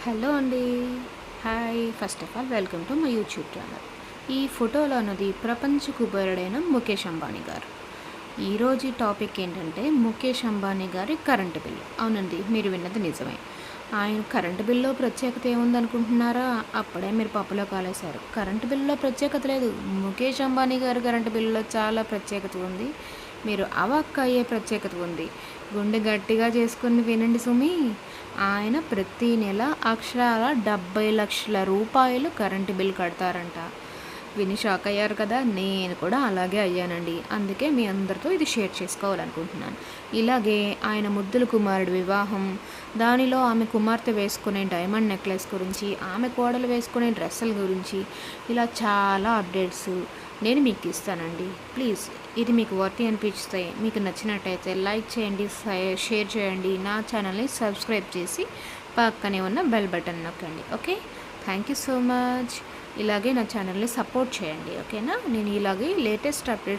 Hello అండి. Hi. First of all welcome to my YouTube channel. ఈ ఫోటోలో ఉన్నది ప్రపంచ కుబేరుడైన ముఖేష్ అంబానీ గారు. ఈరోజు టాపిక్ ఏంటంటే ముఖేష్ అంబానీ గారి కరెంటు బిల్లు. అవునండి, మీరు విన్నది నిజమే. ఆయన కరెంటు బిల్లులో ప్రత్యేకత ఏముందనుకుంటున్నారా? అప్పుడే మీరు పప్పులో కాలేశారు. కరెంటు బిల్లులో ప్రత్యేకత లేదు. ముఖేష్ అంబానీ గారి కరెంటు బిల్లులో చాలా ప్రత్యేకత ఉంది. మీరు అవాక్క అయ్యే ప్రత్యేకత ఉంది. గుండె గట్టిగా చేసుకుని వినండి సుమి. ఆయన ప్రతి నెల అక్షరాల 70 లక్షల రూపాయలు కరెంటు బిల్ కడతారంట. విని షాక్ అయ్యారు కదా? నేను కూడా అలాగే అయ్యానండి. అందుకే మీ అందరితో ఇది షేర్ చేసుకోవాలనుకుంటున్నాను. ఇలాగే ఆయన ముద్దుల కుమారుడు వివాహం, దానిలో ఆమె కుమార్తె వేసుకునే డైమండ్ నెక్లెస్ గురించి, ఆమె కోడలు వేసుకునే డ్రెస్సుల గురించి, ఇలా చాలా అప్డేట్స్ నేను మీకు ఇస్తానండి. ప్లీజ్ ఇది మీకు వర్తి అనిపిస్తే, మీకు నచ్చినట్టయితే లైక్ చేయండి, షేర్ చేయండి, నా ఛానల్ని సబ్స్క్రైబ్ చేసి పక్కనే ఉన్న బెల్ బటన్ నొక్కండి. Okay, thank you so much. ఇలాగే నా ఛానల్ని సపోర్ట్ చేయండి. ఓకేనా? నేను ఇలాగే లేటెస్ట్ అప్డేట్స్